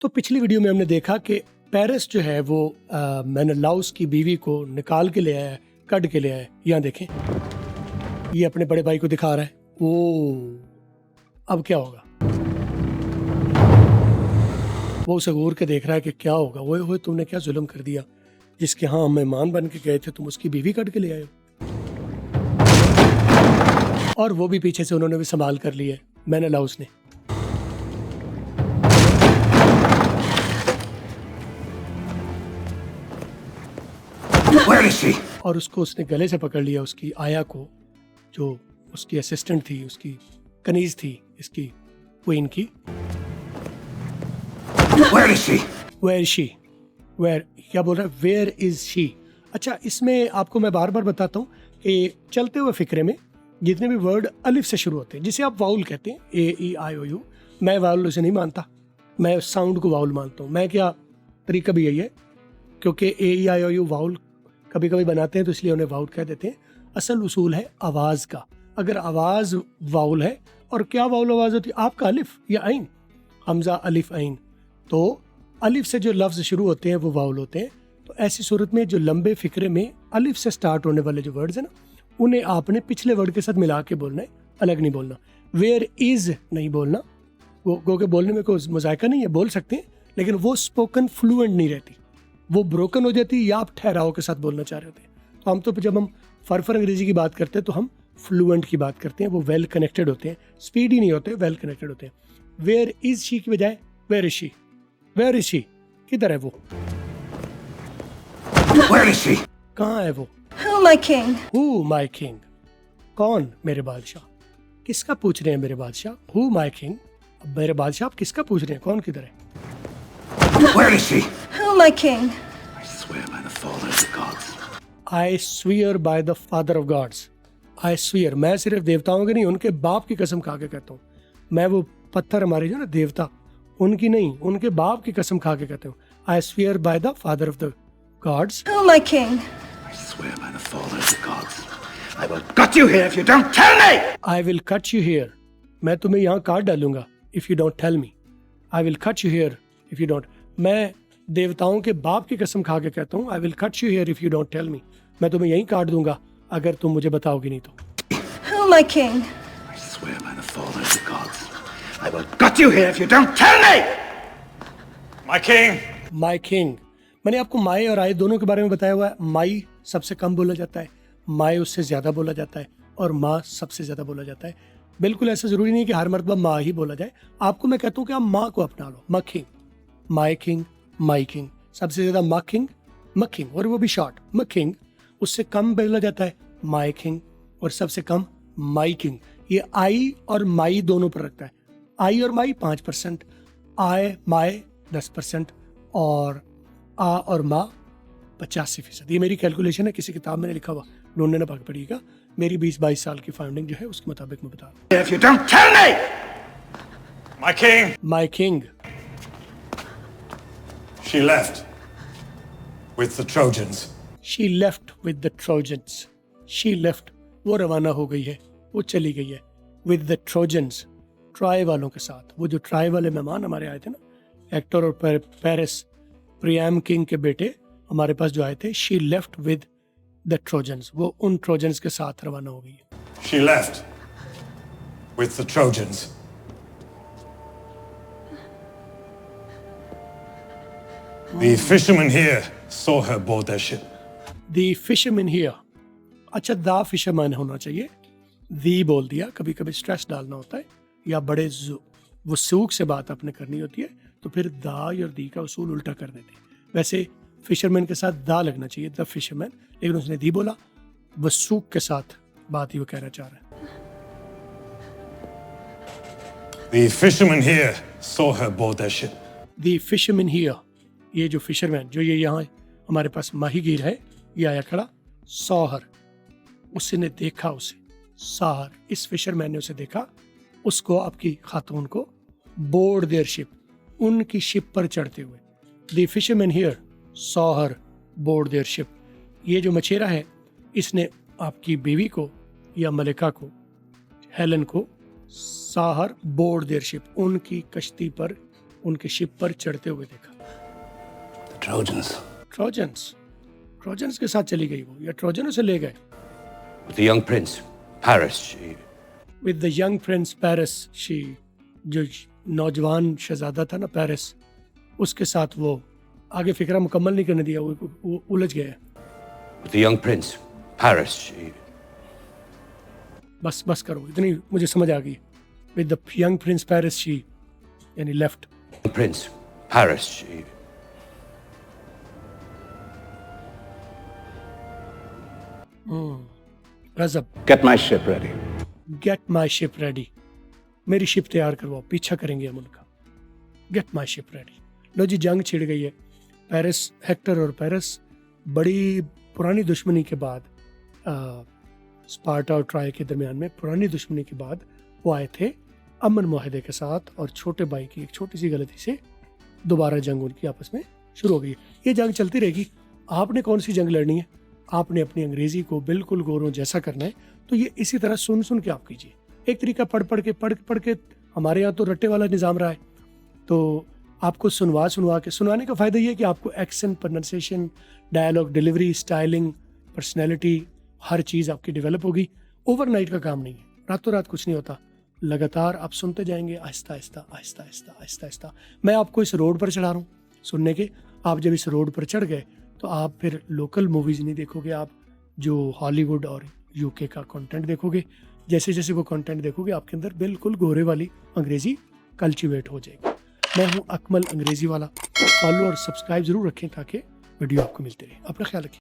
तो पिछली वीडियो में हमने देखा कि पेरिस जो है वो मेनेलाउस की बीवी को निकाल के ले आया, कट के ले आया। यहाँ देखें, ये अपने बड़े भाई को दिखा रहा है। ओ, अब क्या होगा? वो उसे घूर के देख रहा है कि क्या होगा। वो तुमने क्या जुल्म कर दिया, जिसके यहाँ हम मेहमान बन के गए थे, तुम उसकी बीवी कट के ले आए हो। और वो भी पीछे से उन्होंने भी संभाल कर लिया मेनेलाउस ने। Where is she? और उसको उसने गले से पकड़ लिया, उसकी आया को, जो उसकी असिस्टेंट थी, उसकी कनीज थी, इसकी क्वीन की। Where is she? Where is she? Where, क्या बोल रहा है? Where is she? अच्छा, इसमें आपको मैं बार बार बताता हूँ कि चलते हुए फिक्रे में जितने भी वर्ड अलिफ से शुरू होते हैं, जिसे आप वाउल कहते हैं, AEIOU, मैं वाउल उसे नहीं मानता, मैं साउंड को वाउल मानता हूँ। मैं क्या तरीका भी यही है, क्योंकि AEIOU वाउल कभी कभी बनाते हैं तो इसलिए उन्हें वाउल कह देते हैं। असल उसूल है आवाज़ का। अगर आवाज़ वाउल है, और क्या वाउल आवाज़ होती है? आपका अलिफ या आइन, हमजा अलिफ आइन, तो अलिफ से जो लफ्ज़ शुरू होते हैं वो वाउल होते हैं। तो ऐसी सूरत में जो लंबे फिक्रे में अलिफ से स्टार्ट होने वाले जो वर्ड्स हैं ना, उन्हें आपने पिछले वर्ड के साथ मिला के बोलना है, अलग नहीं बोलना। वेयर इज़ नहीं बोलना, वो गो के बोलने में कोई मजायका नहीं है, बोल सकते हैं, लेकिन वो स्पोकन फ्लुएंट नहीं रहती, वो ब्रोकन हो जाती है, या आप ठहराव के साथ बोलना चाह रहे होते हैं। तो हम तो जब हम फर अंग्रेजी की बात करते हैं तो हम फ्लुएंट की बात करते हैं, वो वेल कनेक्टेड होते हैं, स्पीडी नहीं होते, वेल कनेक्टेड होते हैं। वेयर इज शी की बजाय where is she. Where is she, किधर है वो? Where is she? कहाँ है वो? Who, my king? Who, my king? कौन मेरे बादशाह? किसका पूछ रहे हैं मेरे बादशाह? Who, my king? अब मेरे बादशाह आप किसका पूछ रहे हैं? कौन किधर है? Where is she? Who, my king? I swear by the father of the gods. I swear by the father of gods. I swear, मैं सिर्फ देवताओं के नहीं, उनके बाप की कसम खा के कहता हूँ। मैं वो पत्थर हमारे जो ना देवता, उनकी नहीं, उनके बाप की कसम खा के कहता हूँ। I swear by the father of the gods. Who, my king? I swear by the father of the gods. I will cut you here if you don't tell me! I will cut you here. मैं तुम्हें यहाँ काट डालूंगा if you don't tell me. I will cut you here if you don't. मैं देवताओं के बाप की कसम खा के कहता हूँ, I will cut you here if you don't tell me. मैं तुम्हें यहीं काट दूंगा अगर तुम मुझे बताओगे नहीं तो। Who, my king? I swear by the father of the gods. I will cut you here if you don't tell me! My king! My king. मैंने आपको माई और आई दोनों के बारे में बताया हुआ है। माई सबसे कम बोला जाता है, माई उससे ज़्यादा बोला जाता है, और माँ सबसे ज़्यादा बोला जाता है। बिल्कुल ऐसा ज़रूरी नहीं कि हर मरतबा माँ ही बोला जाए। आपको मैं कहता हूँ कि आप माँ को अपना लो। मखिंग, माई किंग, माई किंग। सबसे ज़्यादा मखिंग, मखिंग, और वो भी शॉर्ट मखिंग। उससे कम बोला जाता है माई किंग, और सबसे कम माई किंग। ये आई और माई दोनों पर रखता है। आई और माई 5%, आय माई 10%, और आ और माँ 85%। ये मेरी कैलकुलेशन है, किसी किताब में नहीं लिखा हुआ, ढूंढने ना भाग पड़िएगा। मेरी 20-22 साल की फाइंडिंग जो है उसके मुताबिक मैं बता रहा हूँ। If you don't tell me! My king! My king. She left with the Trojans. She left with the trojans. She left, वो रवाना हो गई है, वो चली गई है। विद द ट्रोजन्स, ट्राई वालों के साथ। वो जो ट्राई वाले मेहमान हमारे आए थे ना, हेक्टर और पेरिस, प्रियाम किंग के बेटे हमारे पास जो आए थे, she left with the trojans, वो उन ट्रोजन्स के साथ रवाना हो गई है। She left with the Trojans. The fishermen here saw her board their ship. The fisherman here. अच्छा, द फिशरमैन होना चाहिए, दी बोल दिया। कभी कभी स्ट्रेस डालना होता है, या बड़े वसूख से बात आपने करनी होती है, तो फिर दा और दी का उसूल उल्टा कर देते हैं। वैसे फिशरमैन के साथ दा लगना चाहिए, द फिशरमैन, लेकिन उसने दी बोला। वसूख के साथ बात ही वो कहना चाह रहा है। The fishermen here saw her board their ship. The fisherman here, ये जो फिशरमैन, जो ये यहाँ हमारे पास माहीगीर है, ये आया खड़ा। सौहर, उसने देखा उसे। साहर, इस फिशरमैन ने उसे देखा, उसको, आपकी खातून को, बोर्ड देयर शिप, उनकी शिप पर चढ़ते हुए। द फिशरमैन हियर सौहर बोर्ड देयर शिप। ये जो मछेरा है, इसने आपकी बीवी को या मलिका को, हेलन को, साहर बोर्ड देयर शिप, उनकी कश्ती पर उनके शिप पर चढ़ते हुए देखा। The Trojans. ट्रोजन्स के साथ चली गई वो, या ट्रोजनों से ले गए। With the young prince, Paris. With the young prince Paris, she, जो नौजवान शहजादा था ना पेरिस, उसके साथ वो आगे फिक्रा मुकम्मल नहीं करने दिया, वो उलझ गया। With the young prince, Paris. बस करो, इतनी मुझे समझ आ गई। With the young prince Paris she, यानी लेफ्ट। Prince, Paris. गजब। Get my ship ready. Get my ship ready, मेरी शिप तैयार करवाओ, पीछा करेंगे हम उनका। Get my ship ready. लो जी, जंग छिड़ गई है। पेरिस, हेक्टर और पेरिस बड़ी पुरानी दुश्मनी के बाद, स्पार्टा और ट्राय के दरमियान में पुरानी दुश्मनी के बाद वो आए थे अमन मुआहदे के साथ, और छोटे भाई की एक छोटी सी गलती से दोबारा जंग उनकी आपस में शुरू हो गई। ये जंग चलती रहेगी। आपने कौन सी जंग लड़नी है? आपने अपनी अंग्रेजी को बिल्कुल गोरों जैसा करना है, तो ये इसी तरह सुन के आप कीजिए। एक तरीका पढ़ के हमारे यहाँ तो रट्टे वाला निज़ाम रहा है, तो आपको सुनवाने का फ़ायदा ये है कि आपको accent, pronunciation, dialogue, delivery, styling, personality, हर चीज़ आपकी डेवलप होगी। ओवरनाइट का काम नहीं है, रातों रात कुछ नहीं होता। लगातार आप सुनते जाएंगे, आहिस्ता आहिस्ता। मैं आपको इस रोड पर चढ़ा रहा हूँ सुनने के। आप जब इस रोड पर चढ़ गए तो आप फिर लोकल मूवीज़ नहीं देखोगे, आप जो हॉलीवुड और यूके का कंटेंट देखोगे। जैसे जैसे वो कंटेंट देखोगे, आपके अंदर बिल्कुल गोरे वाली अंग्रेज़ी कल्टिवेट हो जाएगी। मैं हूँ अकमल अंग्रेज़ी वाला। फॉलो और सब्सक्राइब ज़रूर रखें ताकि वीडियो आपको मिलते रहे। अपना ख्याल रखें।